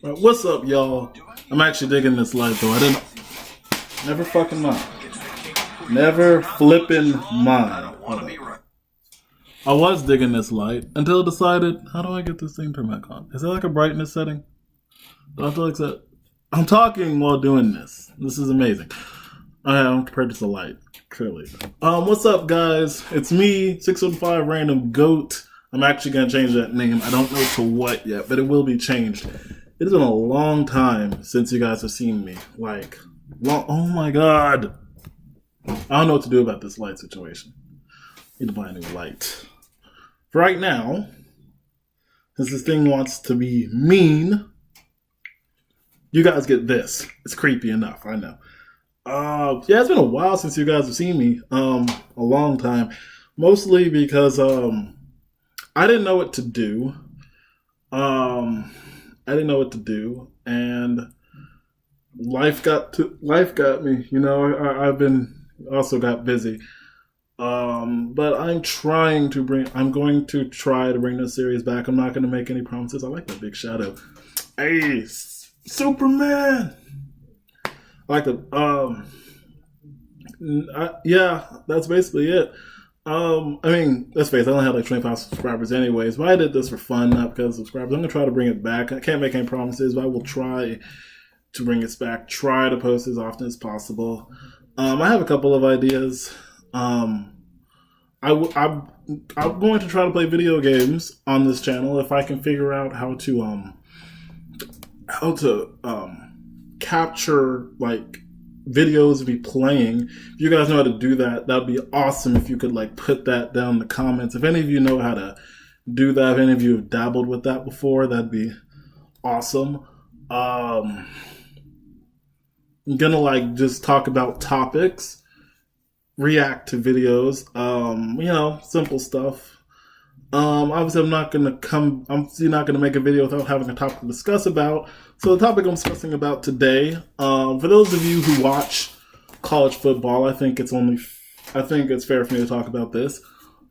What's up, y'all? I'm actually digging this light, though. I didn't. Never fucking mind. Never flipping mind. I was digging this light until I decided, how do I get this thing turned back on? Is there like a brightness setting? Do I feel like that? I'm talking while doing this. This is amazing. I'm compared to the light, clearly. What's up, guys? It's me, 615 Random Goat. I'm actually going to change that name. I don't know to what yet, but it will be changed. It has been a long time since you guys have seen me. Oh my god. I don't know what to do about this light situation. Need to buy a new light. For right now, since this thing wants to be mean, you guys get this. It's creepy enough, I know. Yeah, it's been a while since you guys have seen me. A long time. Mostly because I didn't know what to do. And life got me. You know, I've been also got busy. But I'm going to try to bring this series back. I'm not going to make any promises. I like that big shadow. Hey, Superman. I like the yeah, that's basically it. Let's face it, I only had like 25 subscribers anyways, but I did this for fun, not because of subscribers. I'm going to try to bring it back. I can't make any promises, but I will try to bring it back, try to post as often as possible. I have a couple of ideas. I'm going to try to play video games on this channel if I can figure out how to capture like videos of me playing. If you guys know how to do that, that'd be awesome if you could like put that down in the comments. If any of you know how to do that, if any of you have dabbled with that before, that'd be awesome. I'm gonna like just talk about topics, react to videos, simple stuff. Obviously I'm not gonna make a video without having a topic to discuss about. So the topic I'm discussing about today, for those of you who watch college football, I think it's fair for me to talk about this.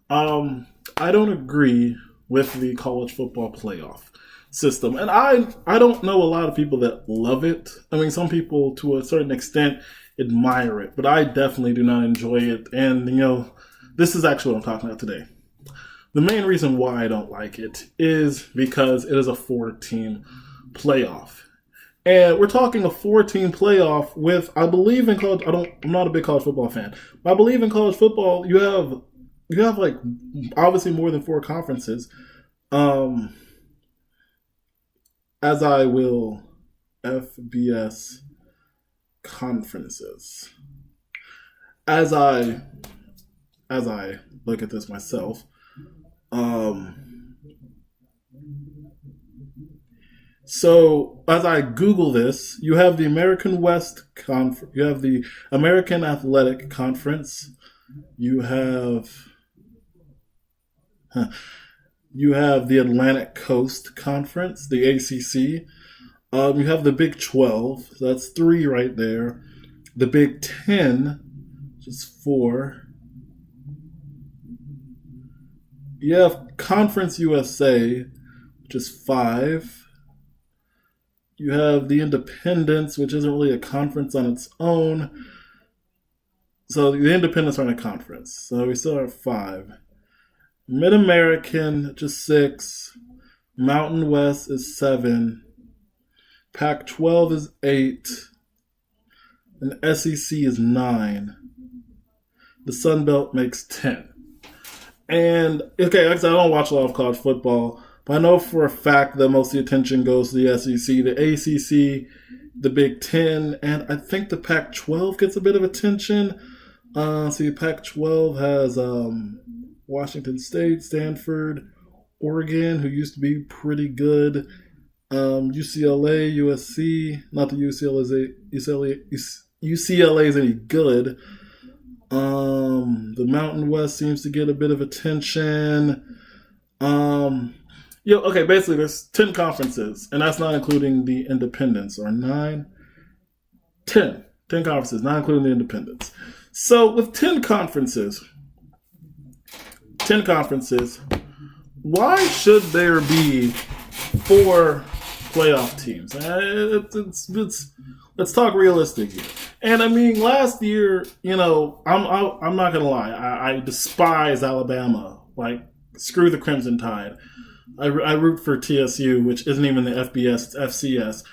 I don't agree with the college football playoff system. And I don't know a lot of people that love it. I mean, some people to a certain extent admire it, but I definitely do not enjoy it. And, this is actually what I'm talking about today. The main reason why I don't like it is because it is a 4-team playoff. And we're talking a 4-team playoff with, I believe in college, I'm not a big college football fan, but I believe in college football, you have like, obviously more than 4 conferences. As I will, FBS conferences. As I look at this myself, so as I Google this, you have the American West Conference, you have the American Athletic Conference, you have the Atlantic Coast Conference, the ACC, you have the Big 12, so that's 3 right there, the Big 10, which is 4. You have Conference USA, which is 5. You have the Independents, which isn't really a conference on its own. So the Independents aren't a conference. So we still have 5. Mid-American, just 6. Mountain West is 7. Pac-12 is 8. And SEC is 9. The Sun Belt makes 10. And, okay, like I said, I don't watch a lot of college football, but I know for a fact that most of the attention goes to the SEC, the ACC, the Big 10, and I think the Pac-12 gets a bit of attention. See, Pac-12 has Washington State, Stanford, Oregon, who used to be pretty good, UCLA, USC, not that UCLA is any good. The Mountain West seems to get a bit of attention. Okay, basically there's 10 conferences, and that's not including the independents, or 9, 10 conferences, not including the independents. So with 10 conferences, why should there be 4 playoff teams. Let's talk realistic here. And I mean, last year, I'm not gonna lie, I despise Alabama. Like, screw the Crimson Tide. I root for TSU, which isn't even the FBS, it's FCS.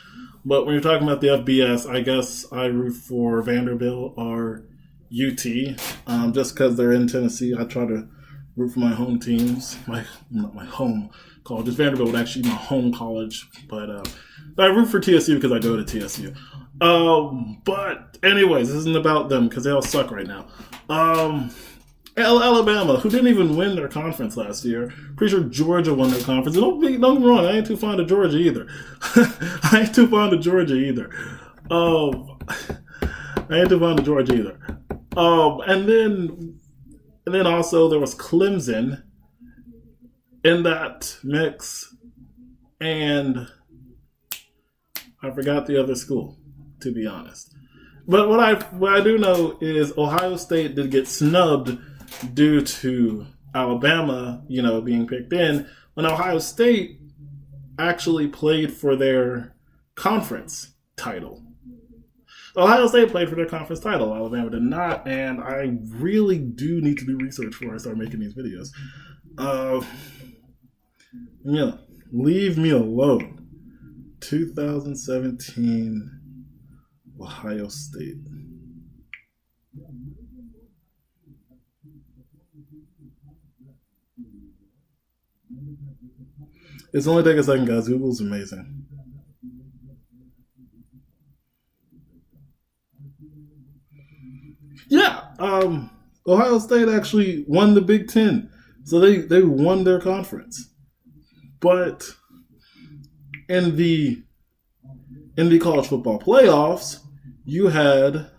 But when you're talking about the FBS, I guess I root for Vanderbilt or UT, just because they're in Tennessee. I try to root for my home teams, not my home college. Vanderbilt was actually my home college, but I root for TSU because I go to TSU. But anyways, this isn't about them because they all suck right now. Alabama, who didn't even win their conference last year. Pretty sure Georgia won their conference. And don't get me wrong, I ain't too fond of Georgia either. And then also there was Clemson in that mix, and I forgot the other school, to be honest. But what I do know is Ohio State did get snubbed due to Alabama, being picked in, when Ohio State actually played for their conference title. Ohio State played for their conference title. Alabama did not, and I really do need to do research before I start making these videos. Leave me alone. 2017 Ohio State. It's only take a second, guys. Google's amazing. Yeah, Ohio State actually won the Big Ten, so they won their conference. But in the college football playoffs, you had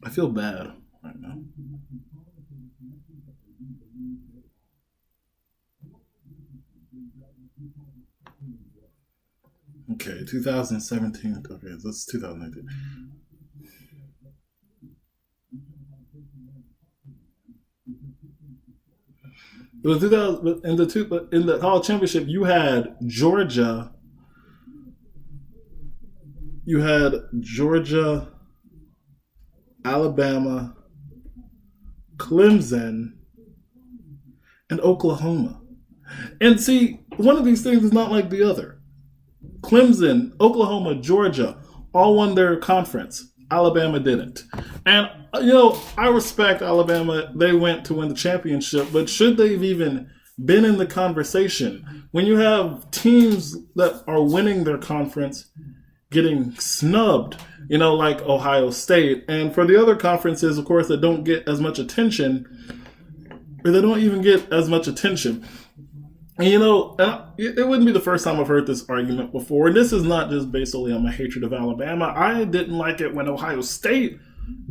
I feel bad right now. Okay, 2017. Okay, that's 2019. It was 2000 in the college championship. You had Georgia. Alabama, Clemson, and Oklahoma. And see, one of these things is not like the other. Clemson, Oklahoma, Georgia all won their conference. Alabama didn't. And, I respect Alabama. They went to win the championship, but should they have even been in the conversation? When you have teams that are winning their conference getting snubbed, like Ohio State. And for the other conferences, of course, that don't get as much attention, or they don't even get as much attention. And, it wouldn't be the first time I've heard this argument before. And this is not just based solely on my hatred of Alabama. I didn't like it when Ohio State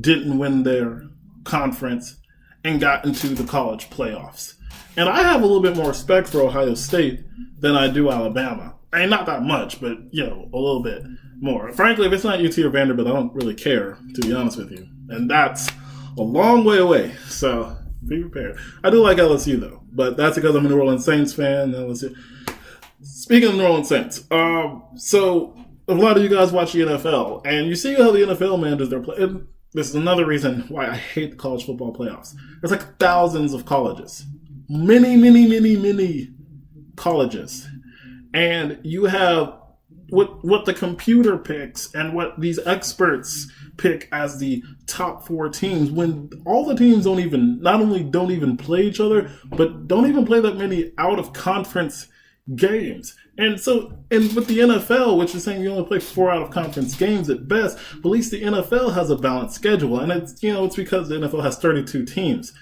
didn't win their conference and got into the college playoffs. And I have a little bit more respect for Ohio State than I do Alabama. I mean, not that much, but, a little bit more. Frankly, if it's not UT or Vanderbilt, I don't really care, to be honest with you. And that's a long way away. So be prepared. I do like LSU, though. But that's because I'm a New Orleans Saints fan. LSU. Speaking of New Orleans Saints, so a lot of you guys watch the NFL, and you see how the NFL manages their play. This is another reason why I hate the college football playoffs. There's like thousands of colleges. Many colleges. And you have what the computer picks and what these experts pick as the top 4 teams, when all the teams not only don't even play each other, but don't even play that many out of conference games. And with the NFL, which is saying you only play 4 out of conference games at best, but at least the NFL has a balanced schedule. And it's because the NFL has 32 teams.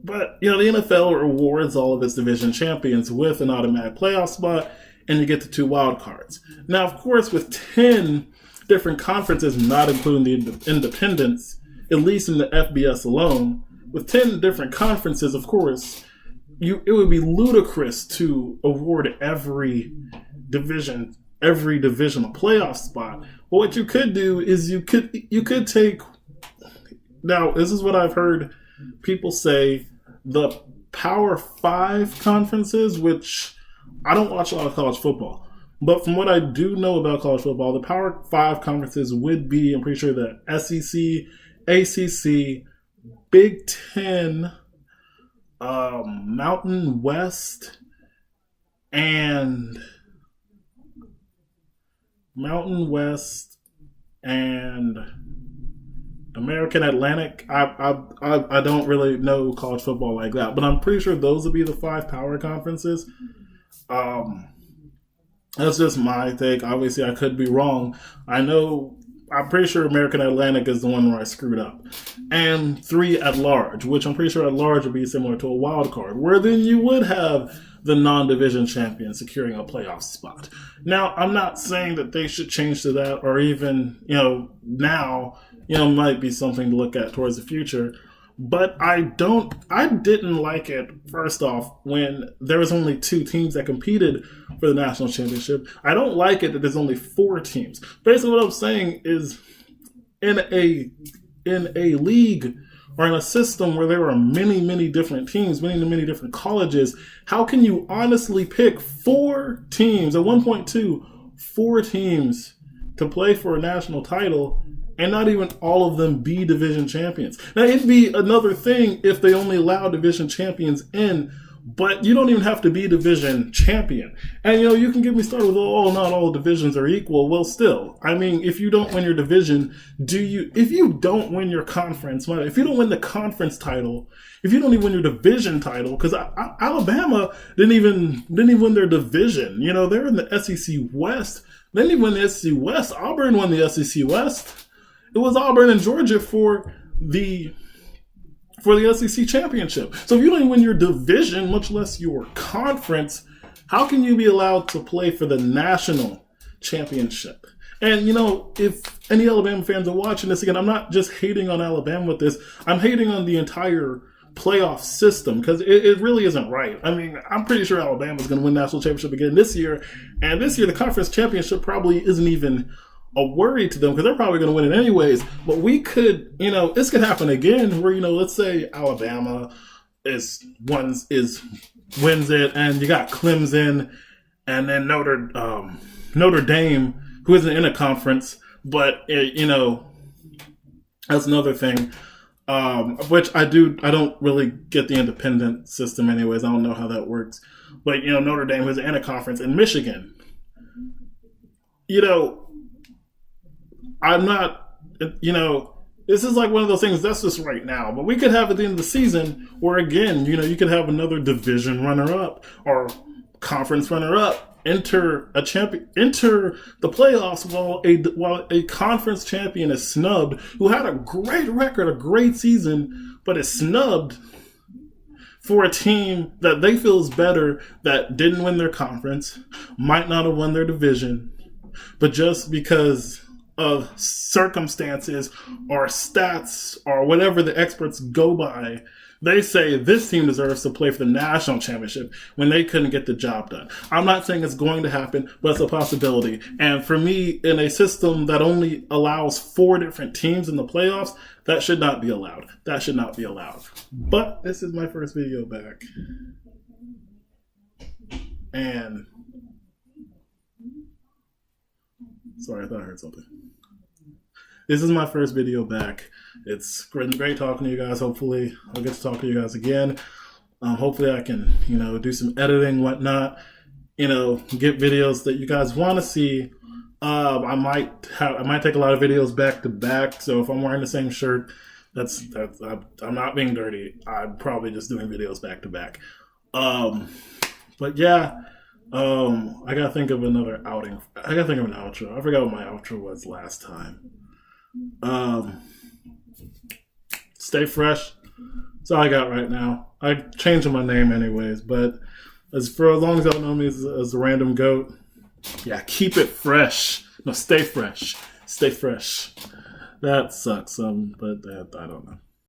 But, the NFL rewards all of its division champions with an automatic playoff spot, and you get the 2 wild cards. Now, of course, with 10 different conferences, not including the independents, at least in the FBS alone, with 10 different conferences, of course, it would be ludicrous to award every every division a playoff spot. But what you could do is you could take. Now, this is what I've heard people say: the Power 5 conferences, which I don't watch a lot of college football, but from what I do know about college football, the Power 5 conferences would be, I'm pretty sure, the SEC, ACC, Big Ten, Mountain West, and American Atlantic. I don't really know college football like that, but I'm pretty sure those would be the 5 power conferences. That's just my take. Obviously, I could be wrong. I'm pretty sure American Atlantic is the one where I screwed up. And 3 at large, which I'm pretty sure at large would be similar to a wild card, where then you would have the non-division champion securing a playoff spot. Now, I'm not saying that they should change to that, or even, now, might be something to look at towards the future. But I didn't like it, first off, when there was only 2 teams that competed for the national championship. I don't like it that there's only 4 teams. Basically what I'm saying is, in a league or in a system where there are many, many different teams, many different colleges, how can you honestly pick 4 teams, at 1.2, 4 teams to play for a national title and not even all of them be division champions? Now, it'd be another thing if they only allow division champions in, but you don't even have to be division champion. And, you can get me started with, not all divisions are equal. Well, still, I mean, if you don't win your division, if you don't win your conference, if you don't win the conference title, if you don't even win your division title, because Alabama didn't even win their division. They're in the SEC West. They didn't even win the SEC West. Auburn won the SEC West. It was Auburn and Georgia for the SEC championship. So if you don't even win your division, much less your conference, how can you be allowed to play for the national championship? And, if any Alabama fans are watching this, again, I'm not just hating on Alabama with this. I'm hating on the entire playoff system, because it really isn't right. I mean, I'm pretty sure Alabama's going to win national championship again this year. And this year, the conference championship probably isn't even a worry to them, because they're probably going to win it anyways. But we could, this could happen again where, let's say Alabama wins it, and you got Clemson, and then Notre Dame, who isn't in a conference, but that's another thing. Which I don't really get the independent system anyways. I don't know how that works. But, Notre Dame, who's in a conference, and Michigan, I'm not, this is like one of those things that's just right now. But we could have at the end of the season where, again, you could have another division runner-up or conference runner-up enter the playoffs while a conference champion is snubbed, who had a great record, a great season, but is snubbed for a team that they feel is better, that didn't win their conference, might not have won their division, but just because of circumstances or stats or whatever the experts go by, they say this team deserves to play for the national championship when they couldn't get the job done. I'm not saying it's going to happen, but it's a possibility. And for me, in a system that only allows 4 different teams in the playoffs, that should not be allowed. That should not be allowed. But this is my first video back. And sorry, I thought I heard something. This is my first video back. It's been great talking to you guys. Hopefully, I'll get to talk to you guys again. Hopefully, I can, do some editing, whatnot. Get videos that you guys want to see. I might take a lot of videos back to back. So if I'm wearing the same shirt, I'm not being dirty. I'm probably just doing videos back to back. But yeah. I gotta think of another outing. I gotta think of an outro. I forgot what my outro was last time. Stay fresh. That's all I got right now. I changed my name anyways, but as long as y'all know me as a random goat, yeah, keep it fresh. No, stay fresh. Stay fresh. That sucks, but I don't know.